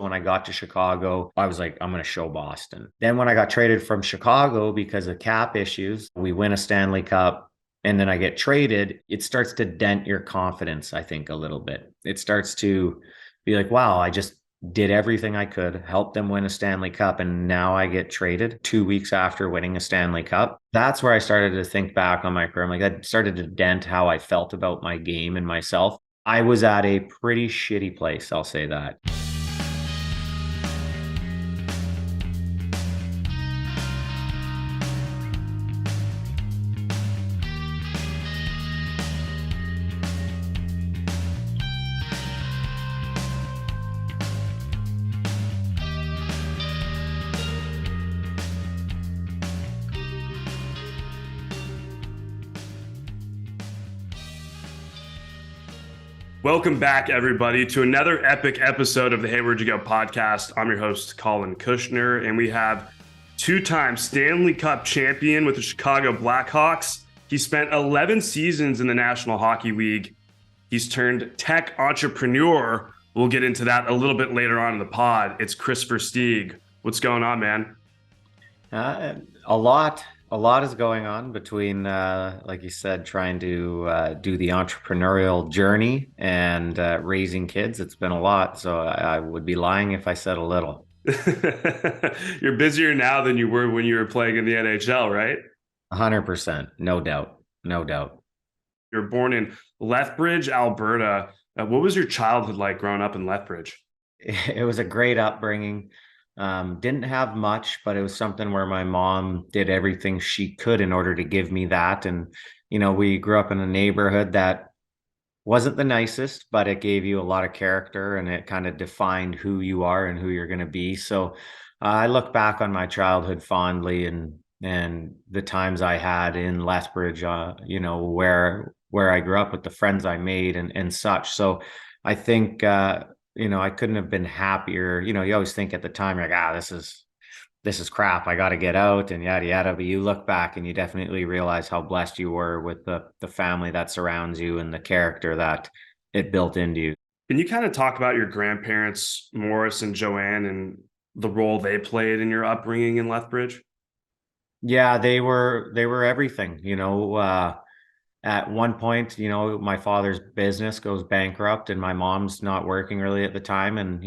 When I got to Chicago, I was like, I'm going to show Boston. Then when I got traded from Chicago because of cap issues, we win a Stanley Cup and then I get traded. It starts to dent your confidence, I think, a little bit. It starts to be like, wow, I just did everything I could, help them win a Stanley Cup, and now I get traded 2 weeks after winning a Stanley Cup. That's where I started to think back on my career. I'm like, that started to dent how I felt about my game and myself. I was at a pretty shitty place, I'll say that. Welcome back, everybody, to another epic episode of the Hey, Where'd You Go podcast. I'm your host, Collin Kushner, and we have two-time Stanley Cup champion with the Chicago Blackhawks. He spent 11 seasons in the National Hockey League. He's turned tech entrepreneur. We'll get into that a little bit later on in the pod. It's Kris Versteeg. What's going on, man? A lot is going on between, like you said, trying to do the entrepreneurial journey and raising kids. It's been a lot, so I would be lying if I said a little. You're busier now than you were when you were playing in the NHL, right? 100%, no doubt, no doubt. You're born in Lethbridge, Alberta. What was your childhood like growing up in Lethbridge? It was a great upbringing. Didn't have much, but it was something where my mom did everything she could in order to give me that. And, we grew up in a neighborhood that wasn't the nicest, but it gave you a lot of character and it kind of defined who you are and who you're going to be. So I look back on my childhood fondly and the times I had in Lethbridge, where I grew up with the friends I made and such. So I think, I couldn't have been happier. You always think at the time, you're like, this is crap. I got to get out and yada, yada. But you look back and you definitely realize how blessed you were with the family that surrounds you and the character that it built into you. Can you kind of talk about your grandparents, Morris and Joanne, and the role they played in your upbringing in Lethbridge? Yeah, they were everything, at one point, my father's business goes bankrupt and my mom's not working really at the time. And,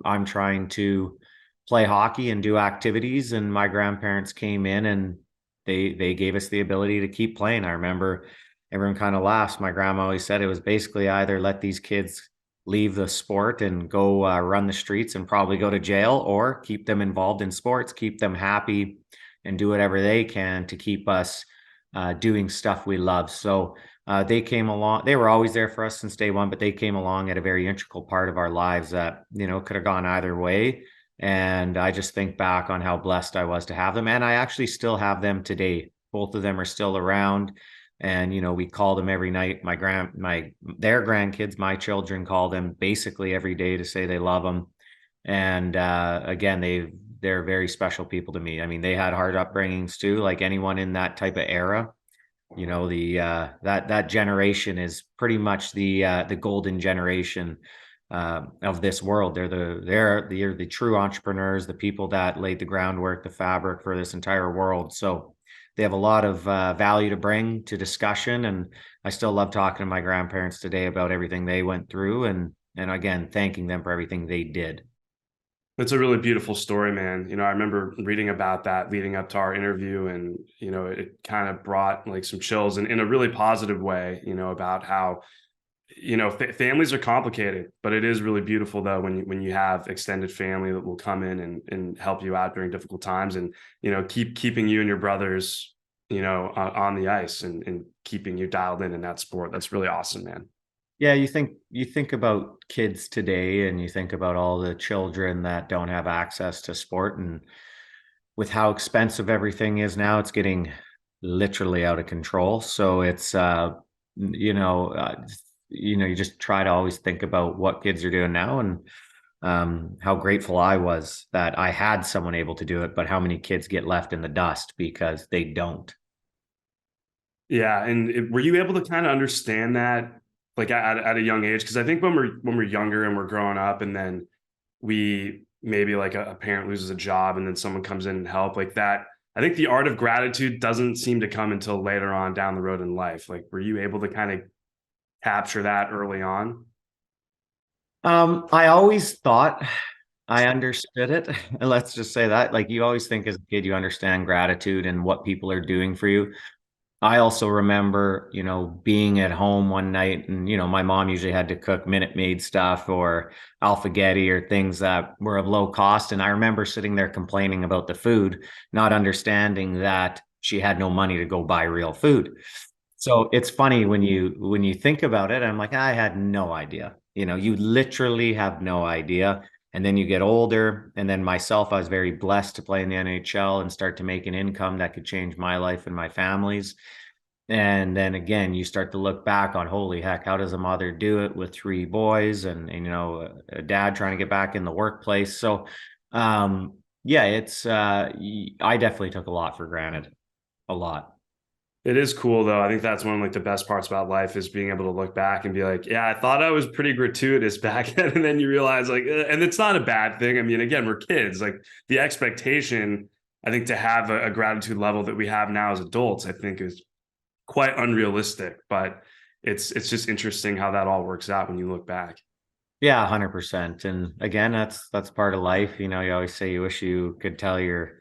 I'm trying to play hockey and do activities. And my grandparents came in and they gave us the ability to keep playing. I remember everyone kind of laughs. My grandma always said it was basically either let these kids leave the sport and go run the streets and probably go to jail, or keep them involved in sports, keep them happy and do whatever they can to keep us doing stuff we love. So they came along. They were always there for us since day one, but they came along at a very integral part of our lives that, could have gone either way. And I just think back on how blessed I was to have them. And I actually still have them today. Both of them are still around. And, we call them every night. Their grandkids, my children, call them basically every day to say they love them. And again, they're very special people to me. I mean, they had hard upbringings too, like anyone in that type of era. That generation is pretty much the golden generation of this world. They're the true entrepreneurs, the people that laid the groundwork, the fabric for this entire world. So they have a lot of value to bring to discussion, and I still love talking to my grandparents today about everything they went through, and again, thanking them for everything they did. It's a really beautiful story, man. I remember reading about that leading up to our interview, and, it kind of brought like some chills in a really positive way, about how, families are complicated, but it is really beautiful though when you have extended family that will come in and help you out during difficult times, and, keeping you and your brothers, on the ice and keeping you dialed in that sport. That's really awesome, man. Yeah, you think about kids today and you think about all the children that don't have access to sport, and with how expensive everything is now, it's getting literally out of control. So it's you know, uh, you just try to always think about what kids are doing now, and how grateful I was that I had someone able to do it, but how many kids get left in the dust because they don't. Yeah. And were you able to kind of understand that like at a young age? Because I think when we're younger and we're growing up, and then we maybe like a parent loses a job and then someone comes in and help like that. I think the art of gratitude doesn't seem to come until later on down the road in life. Like, were you able to kind of capture that early on? I always thought I understood it. Let's just say that. Like you always think as a kid, you understand gratitude and what people are doing for you. I also remember, being at home one night and, my mom usually had to cook Minute Maid stuff or alphagetti or things that were of low cost. And I remember sitting there complaining about the food, not understanding that she had no money to go buy real food. So it's funny when you think about it, I'm like, I had no idea. You literally have no idea. And then you get older, and then myself, I was very blessed to play in the NHL and start to make an income that could change my life and my family's. And then again, you start to look back on, holy heck, how does a mother do it with three boys and a dad trying to get back in the workplace? So, yeah, I definitely took a lot for granted, a lot. It is cool though. I think that's one of like the best parts about life is being able to look back and be like, yeah, I thought I was pretty gratuitous back then. And then you realize like, and it's not a bad thing. I mean, again, we're kids. Like the expectation, I think to have a gratitude level that we have now as adults, I think is quite unrealistic, but it's just interesting how that all works out when you look back. Yeah, 100%. And again, that's part of life. You always say you wish you could tell your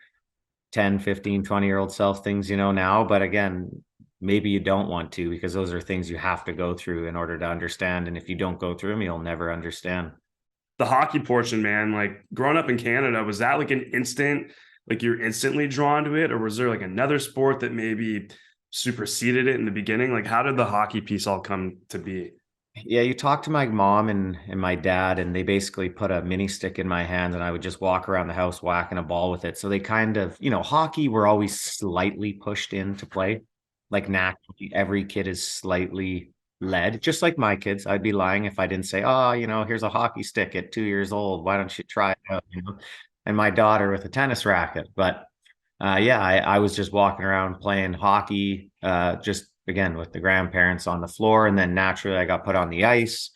10, 15, 20-year-old self things now, but again, maybe you don't want to because those are things you have to go through in order to understand. And if you don't go through them, you'll never understand. The hockey portion, man, like growing up in Canada, was that like an instant, like you're instantly drawn to it, or was there like another sport that maybe superseded it in the beginning? Like, how did the hockey piece all come to be? Yeah, you talk to my mom and my dad, and they basically put a mini stick in my hand, and I would just walk around the house whacking a ball with it. So they kind of, hockey, we're always slightly pushed in to play. Like naturally, every kid is slightly led, just like my kids. I'd be lying if I didn't say, oh, here's a hockey stick at 2 years old. Why don't you try it out? And my daughter with a tennis racket. But yeah, I was just walking around playing hockey, just again with the grandparents on the floor. And then naturally, I got put on the ice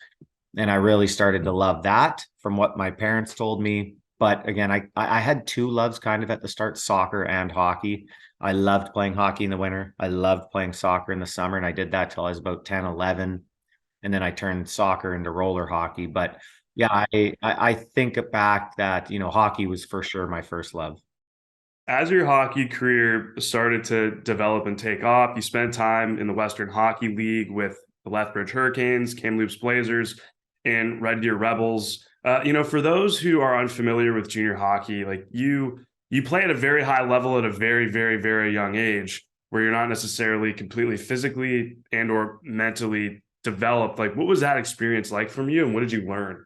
and I really started to love that from what my parents told me. But again, I had two loves kind of at the start, soccer and hockey. I loved playing hockey in the winter. I loved playing soccer in the summer. And I did that till I was about 10, 11. And then I turned soccer into roller hockey. But yeah, I think back that, hockey was for sure my first love. As your hockey career started to develop and take off, you spent time in the Western Hockey League with the Lethbridge Hurricanes, Kamloops Blazers, and Red Deer Rebels. For those who are unfamiliar with junior hockey, like you play at a very high level at a very, very, very young age, where you're not necessarily completely physically and or mentally developed. Like, what was that experience like from you, and what did you learn?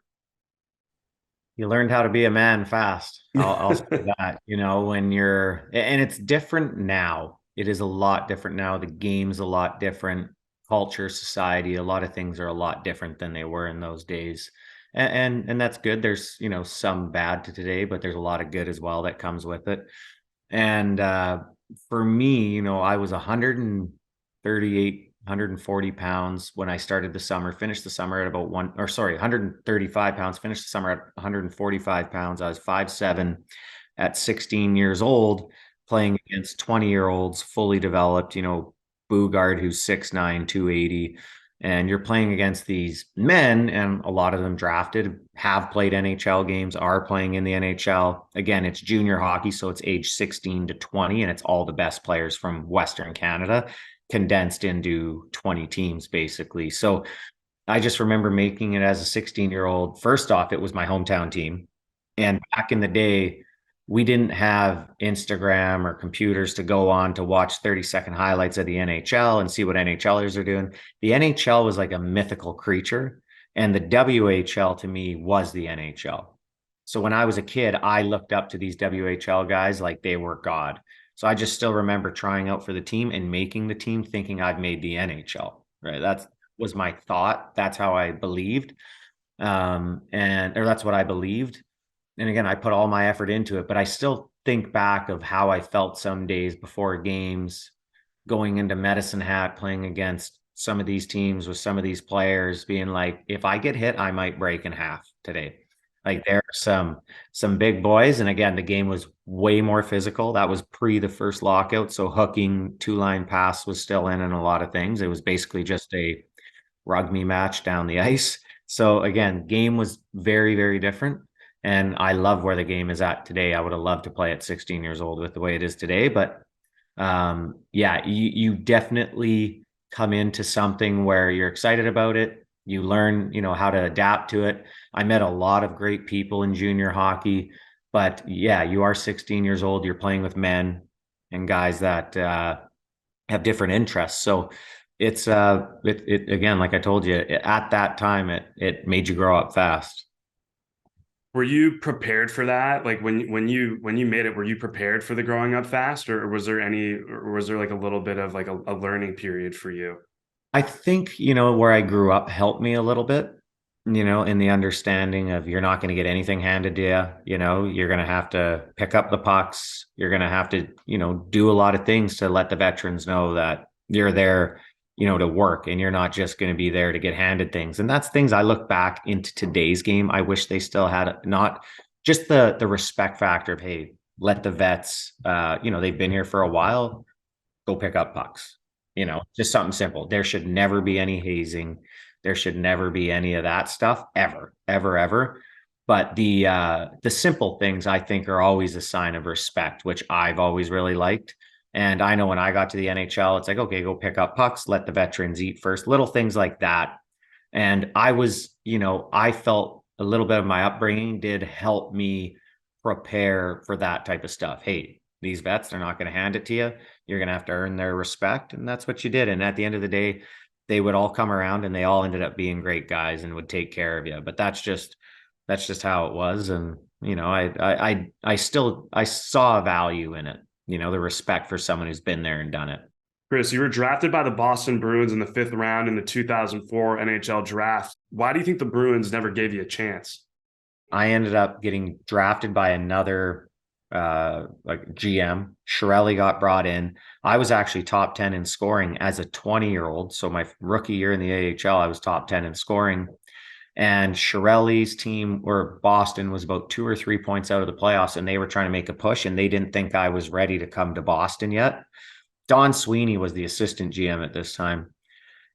You learned how to be a man fast. I'll say that, when and it's different now. It is a lot different now. The game's a lot different. Culture, society, a lot of things are a lot different than they were in those days. And that's good. There's, some bad to today, but there's a lot of good as well that comes with it. And for me, I was 138, 140 pounds when I started the summer, finished the summer at about 135 pounds, finished the summer at 145 pounds. I was 5'7" at 16 years old, playing against 20-year-olds, fully developed, Bugard, who's 6'9", 280. And you're playing against these men, and a lot of them drafted, have played NHL games, are playing in the NHL. Again, it's junior hockey, so it's age 16 to 20, and it's all the best players from Western Canada condensed into 20 teams, basically. So I just remember making it as a 16-year-old. First off, it was my hometown team. And back in the day, we didn't have Instagram or computers to go on to watch 30-second highlights of the NHL and see what NHLers are doing. The NHL was like a mythical creature, and the WHL to me was the NHL. So when I was a kid, I looked up to these WHL guys like they were God. So I just still remember trying out for the team and making the team thinking I'd made the NHL, right? That was my thought. That's how I believed. Or that's what I believed. And again, I put all my effort into it, but I still think back of how I felt some days before games, going into Medicine Hat, playing against some of these teams with some of these players, being like, if I get hit, I might break in half today. Like there are some big boys, and again, the game was way more physical. That was pre the first lockout, so hooking, two-line pass was still in a lot of things. It was basically just a rugby match down the ice. So again, game was very, very different. And I love where the game is at today. I would have loved to play at 16 years old with the way it is today. But yeah, you definitely come into something where you're excited about it. You learn, how to adapt to it. I met a lot of great people in junior hockey, but yeah, you are 16 years old. You're playing with men and guys that have different interests. So it again, like I told you, at that time, it made you grow up fast. Were you prepared for that? Like when you made it, were you prepared for the growing up fast, or was there like a little bit of like a learning period for you? I think, where I grew up helped me a little bit, in the understanding of you're not going to get anything handed to you. You're going to have to pick up the pucks. You're going to have to, do a lot of things to let the veterans know that you're there, to work, and you're not just going to be there to get handed things. And that's things I look back into today's game. I wish they still had not just the respect factor of, hey, let the vets, they've been here for a while, go pick up pucks. Just something simple. There should never be any hazing. There should never be any of that stuff ever, ever, ever. But the simple things I think are always a sign of respect, which I've always really liked. And I know when I got to the NHL, it's like, okay, go pick up pucks, let the veterans eat first, little things like that. And I felt a little bit of my upbringing did help me prepare for that type of stuff. Hey, these vets, they're not going to hand it to you. You're going to have to earn their respect. And that's what you did. And at the end of the day, they would all come around and they all ended up being great guys and would take care of you. But that's just how it was. And, I saw value in it, the respect for someone who's been there and done it. Kris, you were drafted by the Boston Bruins in the 5th round in the 2004 NHL draft. Why do you think the Bruins never gave you a chance? I ended up getting drafted by another like GM. Shirelli got brought in. I was actually top 10 in scoring as a 20-year-old. So my rookie year in the AHL, I was top 10 in scoring. And Shirelli's team, or Boston, was about 2 or 3 points out of the playoffs, and they were trying to make a push, and they didn't think I was ready to come to Boston yet. Don Sweeney was the assistant GM at this time.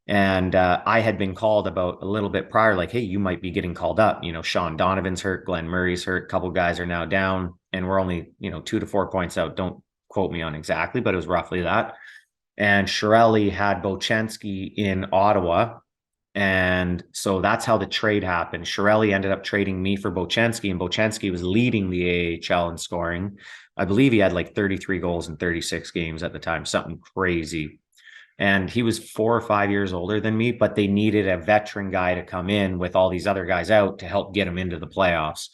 And I had been called about a little bit prior, like, hey, you might be getting called up. Sean Donovan's hurt, Glenn Murray's hurt, a couple guys are now down, and we're only, 2 to 4 points out. Don't quote me on exactly, but it was roughly that. And Shirelli had Bochenski in Ottawa. And so that's how the trade happened. Shirelli ended up trading me for Bochenski, and Bochenski was leading the AHL in scoring. I believe he had like 33 goals in 36 games at the time, something crazy. And he was 4 or 5 years older than me, but they needed a veteran guy to come in with all these other guys out to help get them into the playoffs.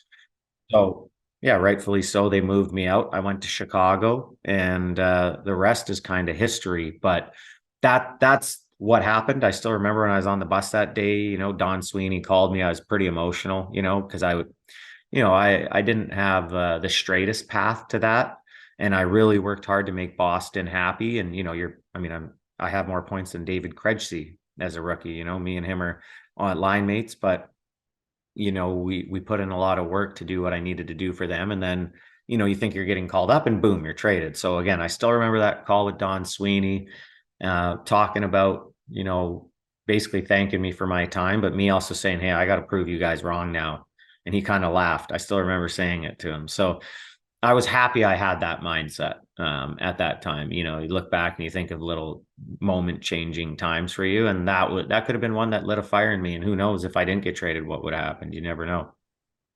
So, yeah, rightfully so. They moved me out. I went to Chicago, and the rest is kind of history. But that's what happened. I still remember when I was on the bus that day, Don Sweeney called me. I was pretty emotional, because I would, I didn't have the straightest path to that. And I really worked hard to make Boston happy. And, I have more points than David Krejci as a rookie. Me and him are on line mates, but we put in a lot of work to do what I needed to do for them. And then, you think you're getting called up and boom, you're traded. So again, I still remember that call with Don Sweeney, talking about, basically thanking me for my time, but me also saying, hey, I got to prove you guys wrong now. And he kind of laughed. I still remember saying it to him. So I was happy I had that mindset at that time. You look back and you think of little moment changing times for you. And that could have been one that lit a fire in me. And who knows, if I didn't get traded, what would have happened? You never know.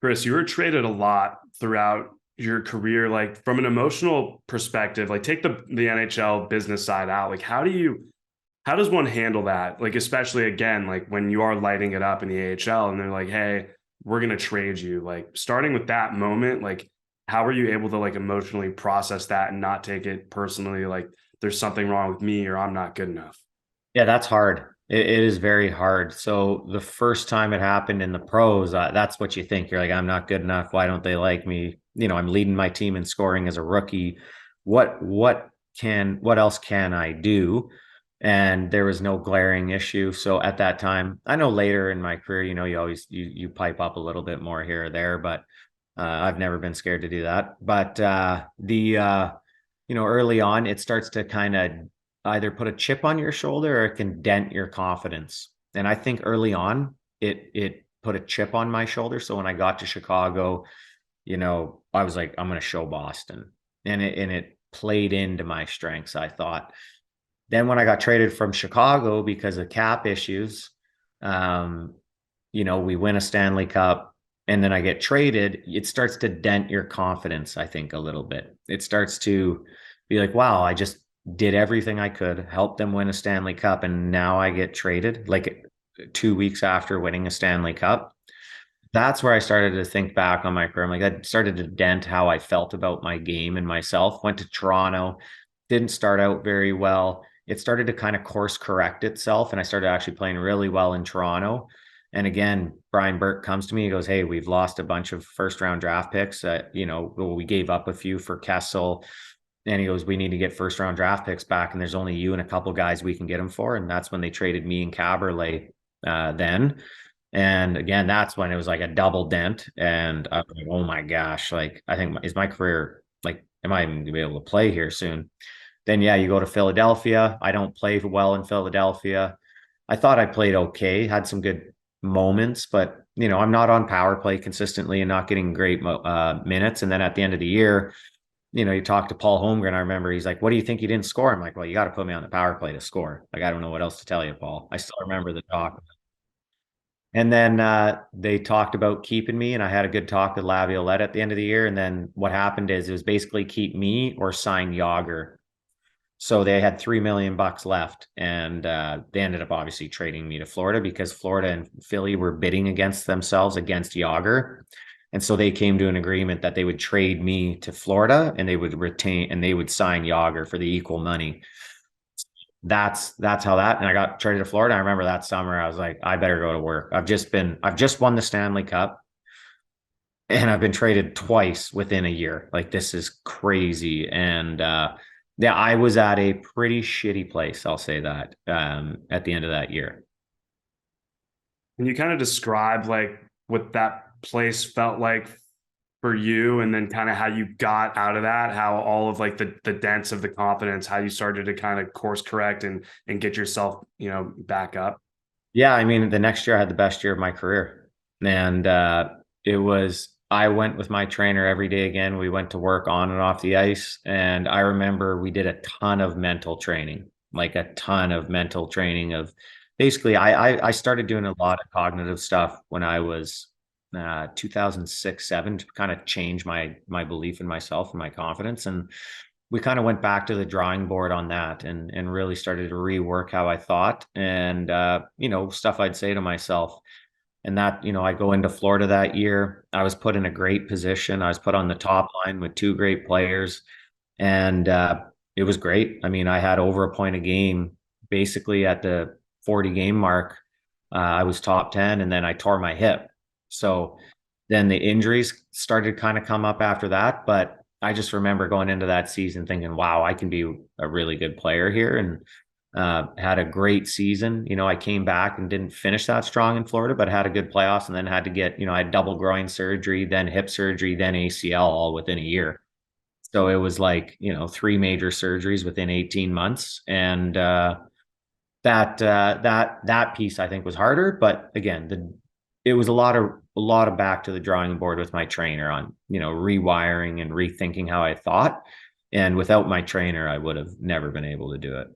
Kris, you were traded a lot throughout your career. Like from an emotional perspective, like take the NHL business side out. Like how does one handle that? Like, especially again, like when you are lighting it up in the AHL and they're like, hey, we're going to trade you. Like starting with that moment, like how are you able to like emotionally process that and not take it personally? Like there's something wrong with me or I'm not good enough. Yeah, that's hard. It is very hard. So the first time it happened in the pros, that's what you think. You're like, I'm not good enough. Why don't they like me? I'm leading my team in scoring as a rookie. What else can I do? and there was no glaring issue. So at that time, I know later in my career, you always you pipe up a little bit more here or there, but I've never been scared to do that. But early on, it starts to kind of either put a chip on your shoulder or it can dent your confidence. And I think early on, it put a chip on my shoulder. So when I got to Chicago, I was like, I'm going to show Boston, and it played into my strengths, I thought. Then when I got traded from Chicago because of cap issues, um, we win a Stanley Cup and then I get traded, it starts to dent your confidence, I think, a little bit. It starts to be like, wow, I just did everything I could, help them win a Stanley Cup, and now I get traded like 2 weeks after winning a Stanley Cup. That's where I started to think back on my career. I'm like, that started to dent how I felt about my game and myself. Went to Toronto, didn't start out very well. It started to kind of course correct itself, and I started actually playing really well in Toronto. And again, Brian Burke comes to me. He goes, "Hey, we've lost a bunch of first round draft picks. We gave up a few for Kessel." And he goes, "We need to get first round draft picks back. And there's only you and a couple guys we can get them for." And that's when they traded me and Caberlet then. And again, that's when it was like a double dent. And I was like, oh my gosh, like I think is my career, like, am I even gonna be able to play here soon? Then yeah, you go to Philadelphia. I don't play well in Philadelphia. I thought I played okay, had some good moments, but I'm not on power play consistently and not getting great minutes. And then at the end of the year, you talk to Paul Holmgren. I remember he's like, "What do you think you didn't score?" I'm like, "Well, you got to put me on the power play to score." Like, I don't know what else to tell you, Paul. I still remember the talk. And then they talked about keeping me, and I had a good talk with Laviolette at the end of the year. And then what happened is it was basically keep me or sign Yager. So they had $3 million left, and they ended up obviously trading me to Florida because Florida and Philly were bidding against themselves against Yager. And so they came to an agreement that they would trade me to Florida and they would retain and they would sign Yager for the equal money. That's how that, and I got traded to Florida. I remember that summer I was like, I better go to work. I've just won the Stanley Cup and I've been traded twice within a year. Like, this is crazy. And yeah, I was at a pretty shitty place, I'll say that, at the end of that year. Can you kind of describe like what that place felt like for you, and then kind of how you got out of that, how all of like the dents of the confidence, how you started to kind of course correct and get yourself, back up? Yeah, I mean, the next year I had the best year of my career. And I went with my trainer every day again. We went to work on and off the ice. And I remember we did a ton of mental training, like a ton of mental training of basically, I started doing a lot of cognitive stuff when I was 2006, 7 to kind of change my belief in myself and my confidence. And we kind of went back to the drawing board on that and really started to rework how I thought and stuff I'd say to myself. And that, I go into Florida that year. I was put in a great position. I was put on the top line with two great players, and it was great. I mean, I had over a point a game basically at the 40 game mark. I was top 10, and then I tore my hip. So then the injuries started kind of come up after that, but I just remember going into that season thinking, wow, I can be a really good player here, and had a great season. I came back and didn't finish that strong in Florida, but had a good playoffs and then had to get, I had double groin surgery, then hip surgery, then ACL all within a year. So it was like, three major surgeries within 18 months. And that piece I think was harder. But again, it was a lot of back to the drawing board with my trainer on, rewiring and rethinking how I thought. And without my trainer, I would have never been able to do it.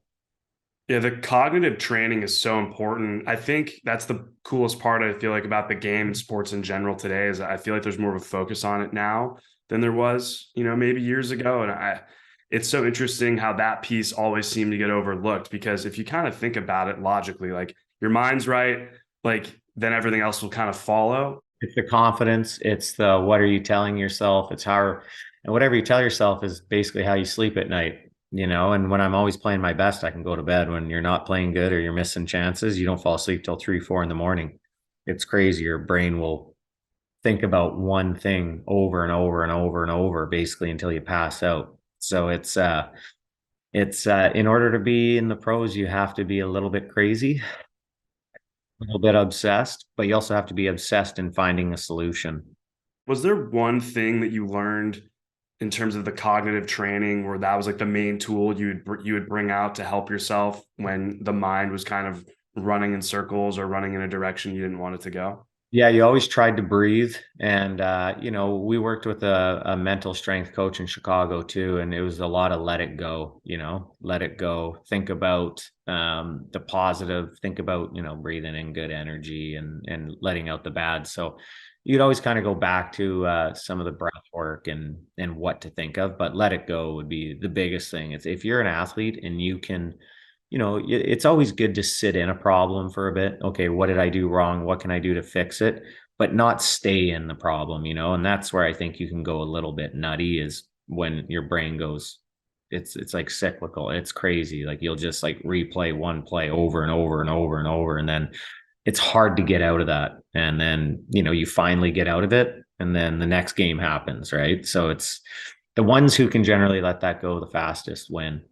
Yeah, the cognitive training is so important. I think that's the coolest part I feel like about the game and sports in general today is I feel like there's more of a focus on it now than there was, maybe years ago. And it's so interesting how that piece always seemed to get overlooked, because if you kind of think about it logically, like your mind's right, like then everything else will kind of follow. It's the confidence. It's the what are you telling yourself? It's how, and whatever you tell yourself is basically how you sleep at night, And when I'm always playing my best, I can go to bed. When you're not playing good or you're missing chances, you don't fall asleep till 3, 4 in the morning. It's crazy. Your brain will think about one thing over and over and over and over, basically until you pass out. So It's in order to be in the pros, you have to be a little bit crazy, a little bit obsessed, but you also have to be obsessed in finding a solution. Was there one thing that you learned in terms of the cognitive training where that was like the main tool you would bring out to help yourself when the mind was kind of running in circles or running in a direction you didn't want it to go? Yeah, you always tried to breathe. And, we worked with a mental strength coach in Chicago too. And it was a lot of let it go, let it go. Think about the positive, think about, breathing in good energy and letting out the bad. So you'd always kind of go back to some of the breath work and what to think of, but let it go would be the biggest thing. It's if you're an athlete and you can it's always good to sit in a problem for a bit. Okay, what did I do wrong? What can I do to fix it? But not stay in the problem, and that's where I think you can go a little bit nutty is when your brain goes, it's like cyclical. It's crazy. Like you'll just like replay one play over and over and over and over. And then it's hard to get out of that. And then, you finally get out of it. And then the next game happens, right? So it's the ones who can generally let that go the fastest win.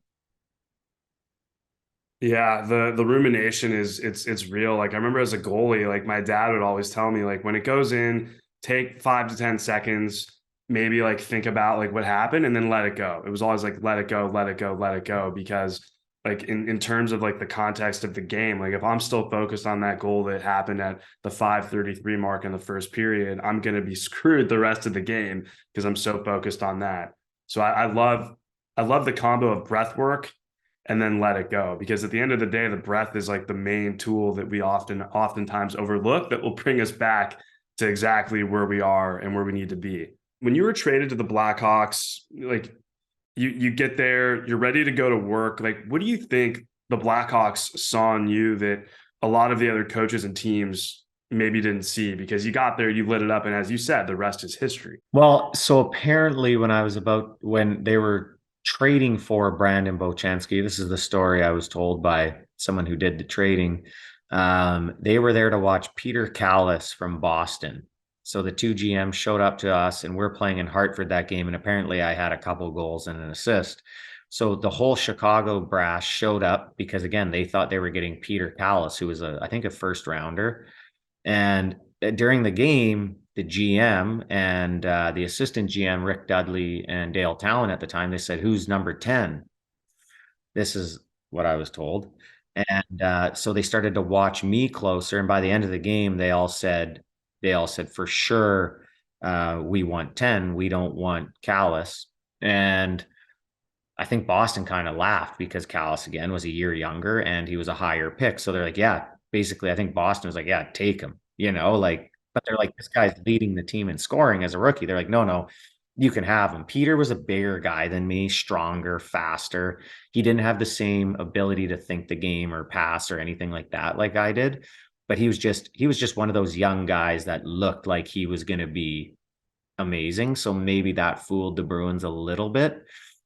Yeah, the rumination is it's real. Like I remember as a goalie, like my dad would always tell me, like when it goes in, take 5 to 10 seconds, maybe like think about like what happened and then let it go. It was always like let it go, let it go, let it go. Because like in terms of like the context of the game, like if I'm still focused on that goal that happened at the 5:33 mark in the first period, I'm gonna be screwed the rest of the game because I'm so focused on that. So I love the combo of breath work and then let it go, because at the end of the day the breath is like the main tool that we oftentimes overlook that will bring us back to exactly where we are and where we need to be. When you were traded to the Blackhawks, like you get there, you're ready to go to work, like what do you think the Blackhawks saw in you that a lot of the other coaches and teams maybe didn't see? Because you got there, you lit it up, and as you said, the rest is history. Well, so apparently when they were trading for Brandon Bochansky, this is the story I was told by someone who did the trading. They were there to watch Peter Callis from Boston. So the two GMs showed up to us and we're playing in Hartford that game. And apparently I had a couple goals and an assist. So the whole Chicago brass showed up because again, they thought they were getting Peter Callis, who was I think a first rounder. And during the game, the GM and the assistant GM, Rick Dudley and Dale Talon at the time, they said, "Who's number 10?" This is what I was told. And so they started to watch me closer. And by the end of the game, they all said for sure, we want 10. We don't want Callis. And I think Boston kind of laughed because Callis again was a year younger and he was a higher pick. So they're like, yeah, basically, I think Boston was like, yeah, take him, like, but they're like, this guy's leading the team in scoring as a rookie. They're like, no, no, you can have him. Peter was a bigger guy than me, stronger, faster. He didn't have the same ability to think the game or pass or anything like that, like I did. But he was just one of those young guys that looked like he was going to be amazing. So maybe that fooled the Bruins a little bit.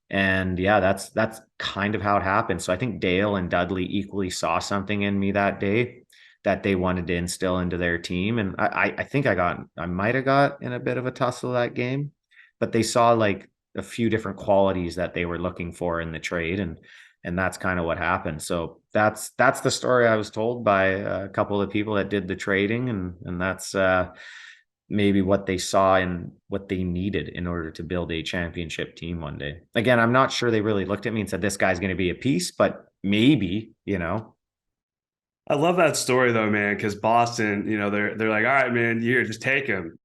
And yeah, that's kind of how it happened. So I think Dale and Dudley equally saw something in me that day that they wanted to instill into their team. And I think I might have got in a bit of a tussle that game, but they saw like a few different qualities that they were looking for in the trade. And that's kind of what happened. So that's the story I was told by a couple of the people that did the trading. And that's maybe what they saw and what they needed in order to build a championship team one day. Again, I'm not sure they really looked at me and said, this guy's going to be a piece, but maybe. I love that story though, man, because Boston, they're like, all right, man, here, just take him.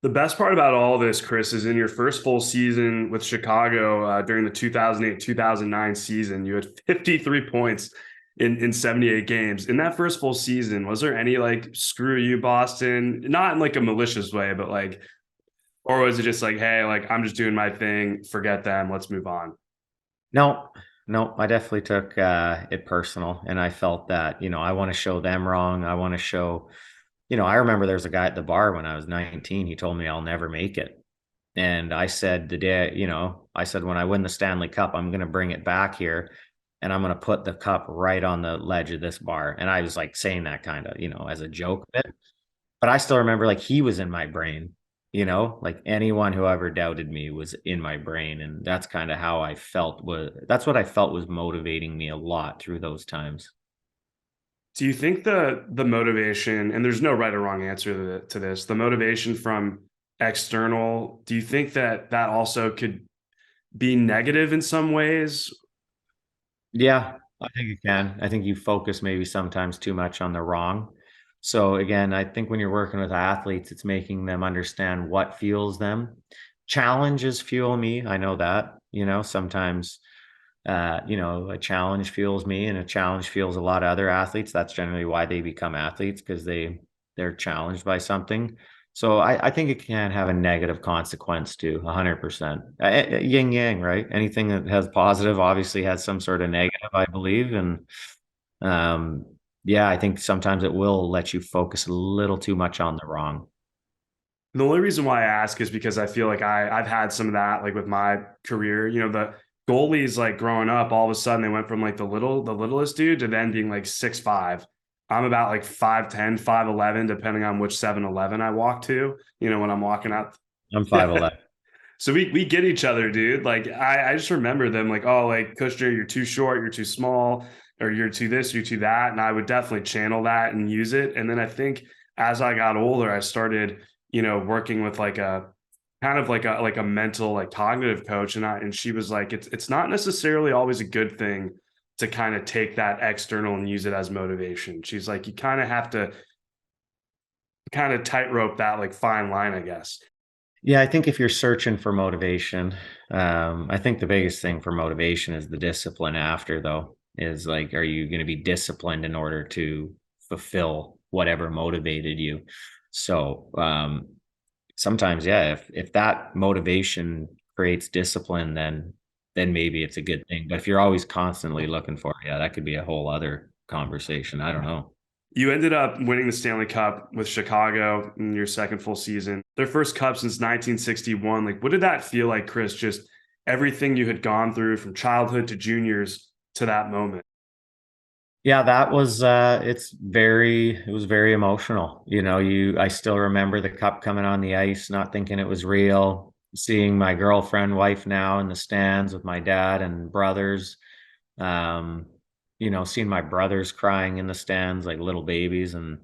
The best part about all this, Kris, is in your first full season with Chicago during the 2008-2009 season, you had 53 points in 78 games. In that first full season, was there any like, screw you, Boston? Not in like a malicious way, but like, or was it just like, hey, like, I'm just doing my thing, forget them, let's move on? No, no, I definitely took it personal. And I felt that, I want to show them wrong. I want to show, I remember there was a guy at the bar when I was 19. He told me I'll never make it. And I said I said, when I win the Stanley Cup, I'm going to bring it back here and I'm going to put the cup right on the ledge of this bar. And I was like saying that kind of, as a joke bit. But I still remember like he was in my brain. like anyone who ever doubted me was in my brain. And that's kind of how I felt that's what I felt was motivating me a lot through those times. Do you think the motivation, and there's no right or wrong answer to this, the motivation from external, do you think that that also could be negative in some ways? Yeah, I think it can. I think you focus maybe sometimes too much on the wrong. So again, I think when you're working with athletes, it's making them understand what fuels them. Challenges fuel me. I know that, sometimes a challenge fuels me and a challenge fuels a lot of other athletes. That's generally why they become athletes because they're challenged by something. So I think it can have a negative consequence too, 100%. Yin yang, right? Anything that has positive obviously has some sort of negative, I believe. And um, yeah, I think sometimes it will let you focus a little too much on the wrong. The only reason why I ask is because I feel like I've had some of that like with my career. The goalies like growing up, all of a sudden they went from like the littlest dude to then being like 6'5". I'm about like 5'10", 5'11", depending on which 7-Eleven I walk to, when I'm walking out. I'm 5'11". So we get each other, dude. Like I just remember them like, oh, like Kushner, you're too short, you're too small, or you're too this, you're too that. And I would definitely channel that and use it. And then I think as I got older, I started, working with like a kind of like a mental, like cognitive coach. And she was like, it's not necessarily always a good thing to kind of take that external and use it as motivation. She's like, you kind of have to kind of tightrope that like fine line, I guess. Yeah, I think if you're searching for motivation, I think the biggest thing for motivation is the discipline after, though, is like, are you going to be disciplined in order to fulfill whatever motivated you? So sometimes, yeah, if that motivation creates discipline, then maybe it's a good thing. But if you're always constantly looking for it, yeah, that could be a whole other conversation. I don't know. You ended up winning the Stanley Cup with Chicago in your second full season. Their first cup since 1961. Like, what did that feel like, Kris? Just everything you had gone through from childhood to juniors to that moment. Yeah, that was it was very emotional. I still remember the cup coming on the ice, not thinking it was real, seeing my girlfriend, wife now in the stands with my dad and brothers. Um, seeing my brothers crying in the stands like little babies and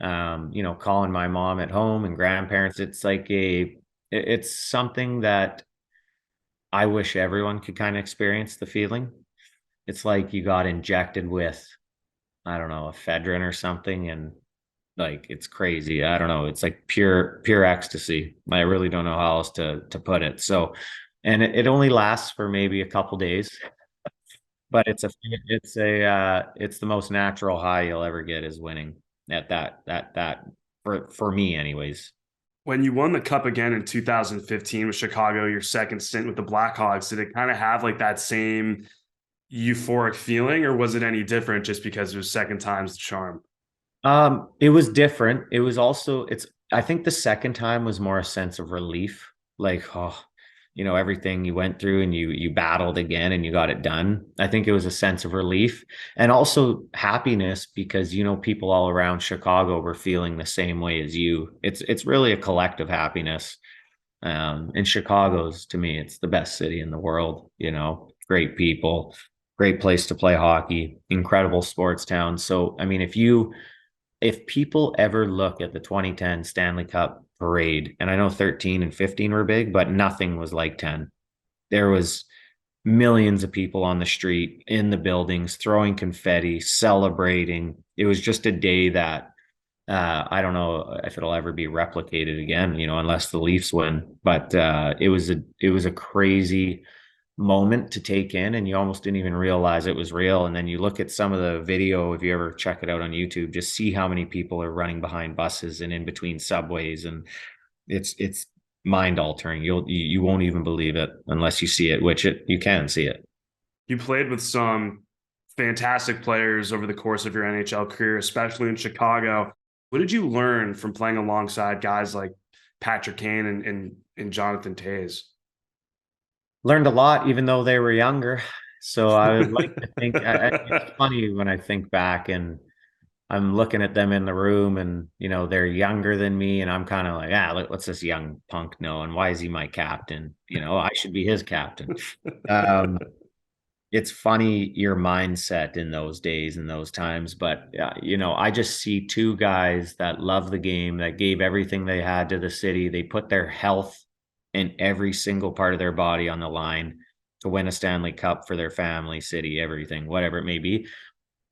calling my mom at home and grandparents. It's something that I wish everyone could kind of experience the feeling. It's like you got injected with, I don't know, ephedrine or something, and like it's crazy. I don't know. It's like pure ecstasy. I really don't know how else to put it. So, and it only lasts for maybe a couple days, but it's the most natural high you'll ever get is winning at that for me anyways. When you won the cup again in 2015 with Chicago, your second stint with the Blackhawks, did it kind of have like that same euphoric feeling, or was it any different just because it was second time's the charm? It was different. It was also I think the second time was more a sense of relief. Like, oh, everything you went through and you battled again and you got it done. I think it was a sense of relief and also happiness because people all around Chicago were feeling the same way as you. It's really a collective happiness. And Chicago's, to me, it's the best city in the world, great people, great place to play hockey, incredible sports town. So, I mean, if people ever look at the 2010 Stanley Cup parade, and I know 13 and 15 were big, but nothing was like 10. There was millions of people on the street, in the buildings, throwing confetti, celebrating. It was just a day that I don't know if it'll ever be replicated again, unless the Leafs win. But it was a crazy moment to take in, and you almost didn't even realize it was real. And then you look at some of the video, if you ever check it out on YouTube, just see how many people are running behind buses and in between subways, and it's mind altering. You won't even believe it unless you see it, which you can see it. You played with some fantastic players over the course of your NHL career, especially in Chicago. What did you learn from playing alongside guys like Patrick Kane and Jonathan Toews? Learned a lot, even though they were younger. So I would like to think it's funny when I think back and I'm looking at them in the room and, they're younger than me. And I'm kind of like, what's this young punk know? And why is he my captain? I should be his captain. Um, it's funny your mindset in those days and those times, but I just see two guys that love the game, that gave everything they had to the city. They put their health and every single part of their body on the line to win a Stanley Cup for their family, city, everything, whatever it may be.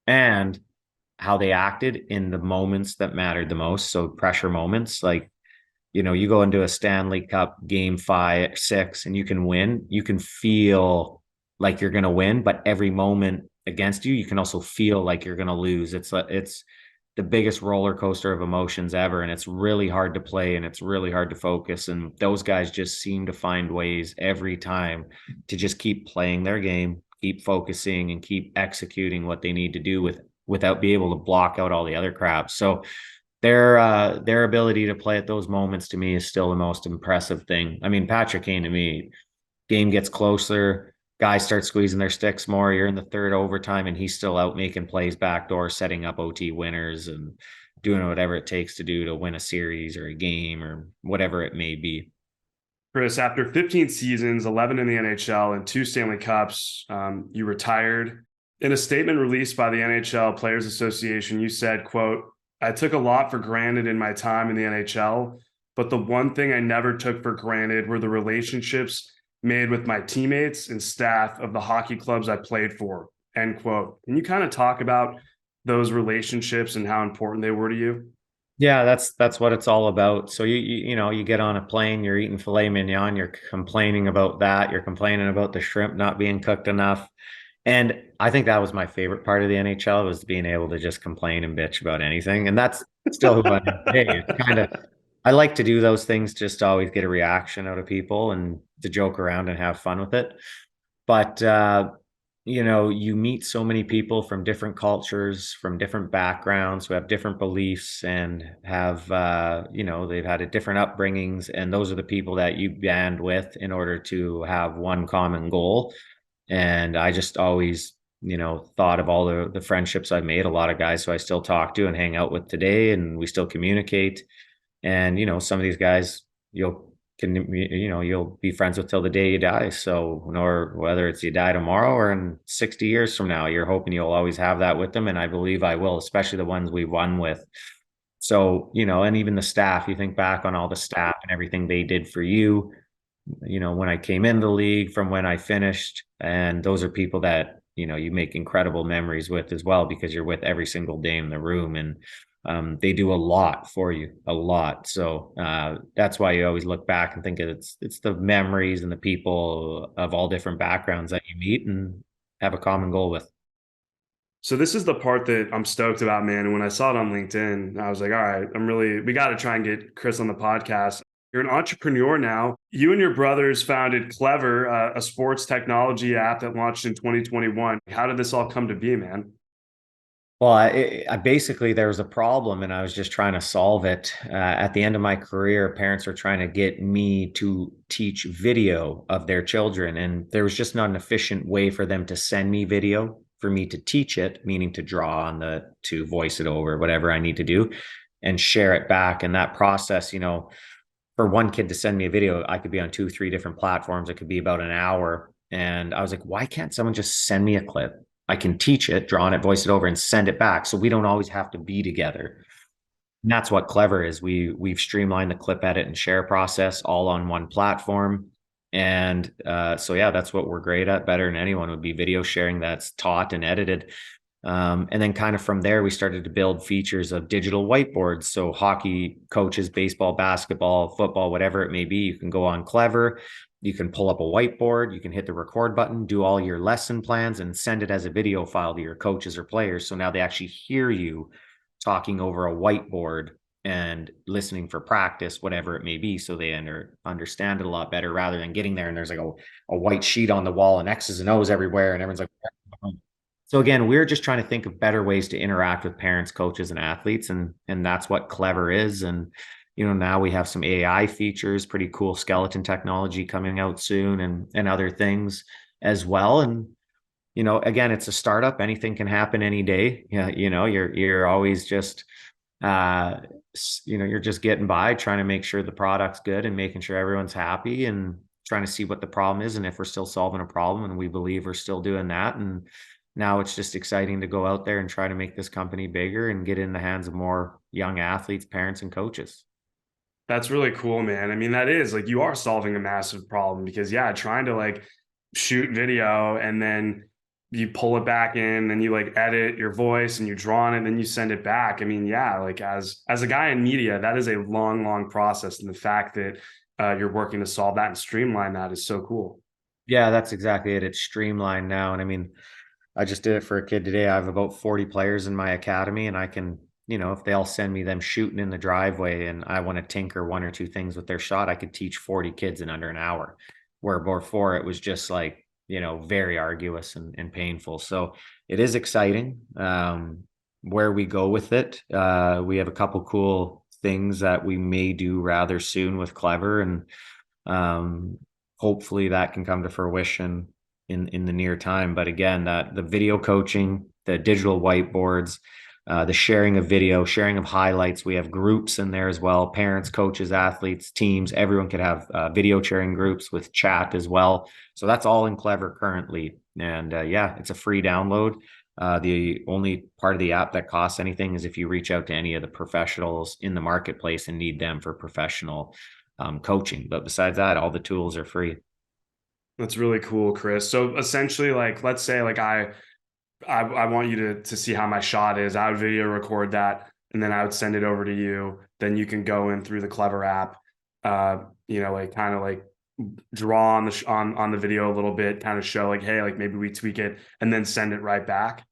And how they acted in the moments that mattered the most. So pressure moments, like, you go into a Stanley Cup game 5, 6, and you can win. You can feel like you're going to win, but every moment against you, you can also feel like you're going to lose. It's the biggest roller coaster of emotions ever, and it's really hard to play and it's really hard to focus. And those guys just seem to find ways every time to just keep playing their game, keep focusing, and keep executing what they need to do without being able to block out all the other crap. So their ability to play at those moments to me is still the most impressive thing. I mean, Patrick Kane to me, game gets closer, guys start squeezing their sticks more. You're in the third overtime, and he's still out making plays backdoor, setting up OT winners, and doing whatever it takes to do to win a series or a game or whatever it may be. Kris, after 15 seasons, 11 in the NHL, and 2 Stanley Cups, you retired. In a statement released by the NHL Players Association, you said, quote, "I took a lot for granted in my time in the NHL, but the one thing I never took for granted were the relationships made with my teammates and staff of the hockey clubs I played for," end quote. Can you kind of talk about those relationships and how important they were to you? Yeah, that's what it's all about. So you get on a plane, you're eating filet mignon, you're complaining about that, you're complaining about the shrimp not being cooked enough. And I think that was my favorite part of the NHL, was being able to just complain and bitch about anything. And that's still who I am today. It's kind of, I like to do those things just to always get a reaction out of people and to joke around and have fun with it. But you meet so many people from different cultures, from different backgrounds, who have different beliefs and have they've had a different upbringings, and those are the people that you band with in order to have one common goal. And I just always, thought of all the friendships I've made, a lot of guys who I still talk to and hang out with today, and we still communicate. And, some of these guys you'll be friends with till the day you die. So, nor whether it's you die tomorrow or in 60 years from now, you're hoping you'll always have that with them. And I believe I will, especially the ones we won with. So, and even the staff, you think back on all the staff and everything they did for you, when I came in the league from when I finished. And those are people that, you make incredible memories with as well, because you're with every single day in the room, and they do a lot for you, a lot. So that's why you always look back and think it's the memories and the people of all different backgrounds that you meet and have a common goal with. So this is the part that I'm stoked about, man. And when I saw it on LinkedIn, I was like, all right, we got to try and get Kris on the podcast. You're an entrepreneur now. You and your brothers founded Klevr, a sports technology app that launched in 2021. How did this all come to be, man? Well, I basically, there was a problem and I was just trying to solve it. At the end of my career, parents were trying to get me to teach video of their children, and there was just not an efficient way for them to send me video for me to teach it, meaning to draw on to voice it over, whatever I need to do, and share it back. And that process, for one kid to send me a video, I could be on 2, 3 different platforms. It could be about an hour. And I was like, why can't someone just send me a clip? I can teach it, draw on it, voice it over, and send it back. So we don't always have to be together. And that's what Klevr is. We've streamlined the clip edit and share process all on one platform. And so, yeah, that's what we're great at. Better than anyone would be video sharing that's taught and edited. And then kind of from there, we started to build features of digital whiteboards. So hockey coaches, baseball, basketball, football, whatever it may be, you can go on Klevr. You can pull up a whiteboard, you can hit the record button, do all your lesson plans, and send it as a video file to your coaches or players. So now they actually hear you talking over a whiteboard and listening for practice, whatever it may be. So they understand it a lot better, rather than getting there and there's like a white sheet on the wall and X's and O's everywhere. And everyone's like, so again, we're just trying to think of better ways to interact with parents, coaches, and athletes. And that's what Klevr is. And now we have some AI features, pretty cool skeleton technology coming out soon, and other things as well. And again, it's a startup. Anything can happen any day. Yeah, you're always just you're just getting by, trying to make sure the product's good and making sure everyone's happy and trying to see what the problem is and if we're still solving a problem, and we believe we're still doing that. And now it's just exciting to go out there and try to make this company bigger and get in the hands of more young athletes, parents, and coaches. That's really cool, man. I mean, that is like you are solving a massive problem because yeah, trying to like shoot video and then you pull it back in and you like edit your voice and you draw on it and then you send it back. I mean, yeah, like as a guy in media, that is a long, long process. And the fact that you're working to solve that and streamline that is so cool. Yeah, that's exactly it. It's streamlined now. And I mean, I just did it for a kid today. I have about 40 players in my academy, and I can, if they all send me them shooting in the driveway and I want to tinker one or two things with their shot, I could teach 40 kids in under an hour. Where before it was just like, very arduous and painful. So it is exciting. Where we go with it, we have a couple cool things that we may do rather soon with Klevr, and hopefully that can come to fruition in the near time. But again, that the video coaching, the digital whiteboards, the sharing of video, sharing of highlights. We have groups in there as well. Parents, coaches, athletes, teams, everyone could have video sharing groups with chat as well. So that's all in Klevr currently. And yeah, it's a free download. The only part of the app that costs anything is if you reach out to any of the professionals in the marketplace and need them for professional coaching. But besides that, all the tools are free. That's really cool, Kris. So essentially, like, let's say like I want you to see how my shot is. I would video record that and then I would send it over to you. Then you can go in through the Klevr app, like kind of like draw on the on the video a little bit, kind of show like, hey, like maybe we tweak it and then send it right back.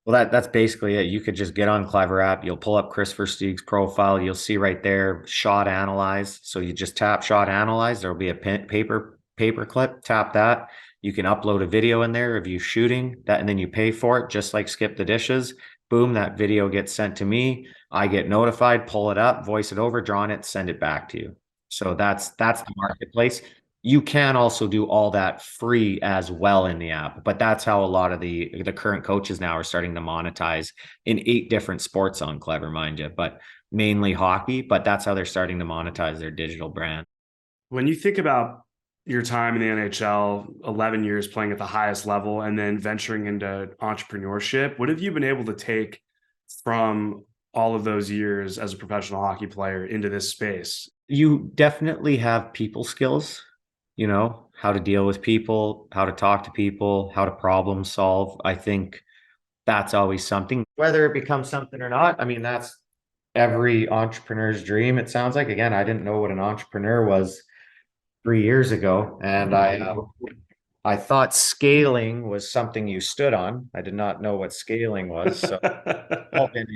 Well, that's basically it. You could just get on Klevr app. You'll pull up Kris Versteeg's profile. You'll see right there, shot analyze. So you just tap shot analyze. There'll be a paper clip. Tap that. You can upload a video in there of you shooting that, and then you pay for it, just like Skip the Dishes. Boom, that video gets sent to me. I get notified, pull it up, voice it over, draw on it, send it back to you. So that's the marketplace. You can also do all that free as well in the app, but that's how a lot of the current coaches now are starting to monetize in 8 different sports on Klevr, mind you, but mainly hockey. But that's how they're starting to monetize their digital brand. When you think about your time in the NHL, 11 years playing at the highest level, and then venturing into entrepreneurship, what have you been able to take from all of those years as a professional hockey player into this space? You definitely have people skills, how to deal with people, how to talk to people, how to problem solve. I think that's always something, whether it becomes something or not. I mean, that's every entrepreneur's dream. It sounds like, again, I didn't know what an entrepreneur was 3 years ago. And I thought scaling was something you stood on. I did not know what scaling was. So all been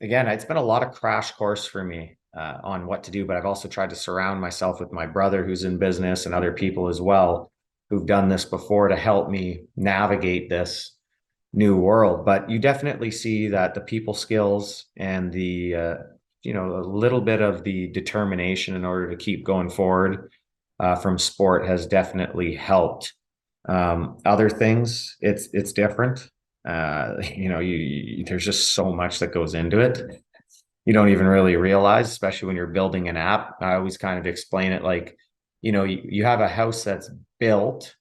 again, it's been a lot of crash course for me on what to do, but I've also tried to surround myself with my brother who's in business and other people as well who've done this before to help me navigate this new world. But you definitely see that the people skills and the a little bit of the determination in order to keep going forward from sport has definitely helped. Other things, it's different. There's just so much that goes into it. You don't even really realize, especially when you're building an app. I always kind of explain it like, you have a house that's built,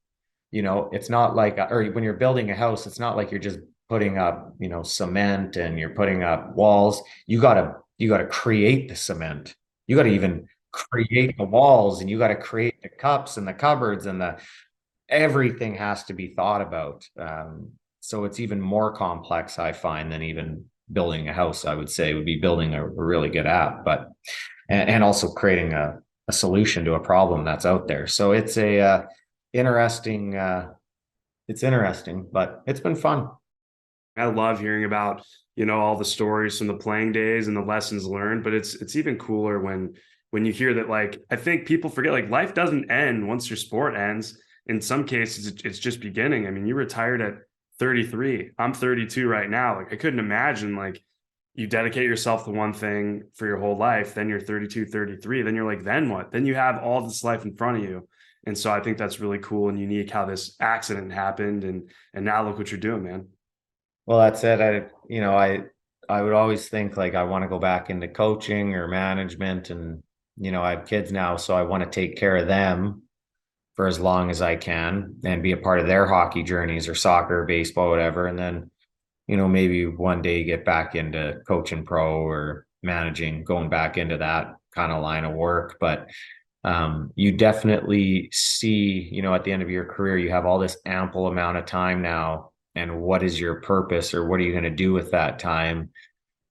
it's not like, or when you're building a house, it's not like you're just putting up, cement and you're putting up walls. You gotta create the cement. You gotta even create the walls, and you gotta create the cups and the cupboards, and everything has to be thought about. So it's even more complex, I find, than even building a house. I would say would be building a really good app, but and also creating a solution to a problem that's out there. So it's a interesting. It's interesting, but it's been fun. I love hearing about, all the stories from the playing days and the lessons learned, but it's even cooler when you hear that, like, I think people forget, like, life doesn't end once your sport ends. In some cases, it's just beginning. I mean, you retired at 33. I'm 32 right now. Like, I couldn't imagine, like, you dedicate yourself to one thing for your whole life, then you're 32, 33, then you're like, then what? Then you have all this life in front of you. And so I think that's really cool and unique how this accident happened. And now look what you're doing, man. Well, that's it. I would always think like I want to go back into coaching or management, and I have kids now, so I want to take care of them for as long as I can and be a part of their hockey journeys or soccer, baseball, whatever. And then, maybe one day get back into coaching pro or managing, going back into that kind of line of work. But you definitely see, at the end of your career, you have all this ample amount of time now. And what is your purpose, or what are you going to do with that time?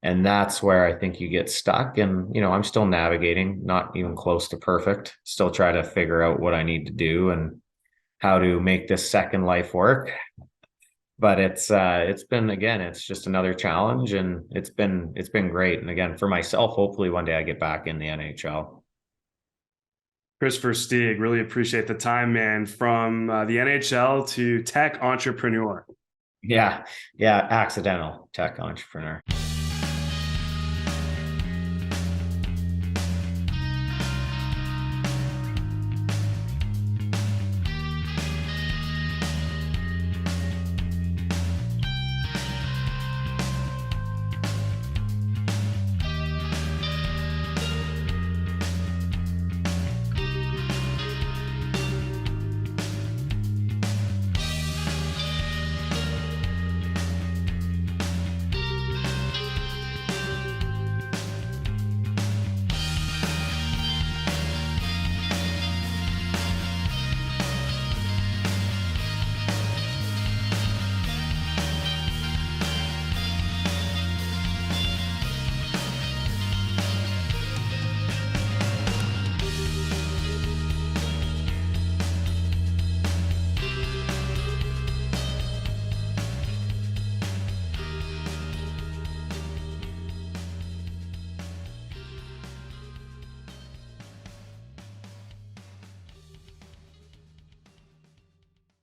And that's where I think you get stuck. And, I'm still navigating, not even close to perfect, still try to figure out what I need to do and how to make this second life work. But it's been, again, it's just another challenge, and it's been great. And again, for myself, hopefully one day I get back in the NHL. Kris Versteeg, really appreciate the time, man. From the NHL to tech entrepreneur. Yeah. Accidental tech entrepreneur.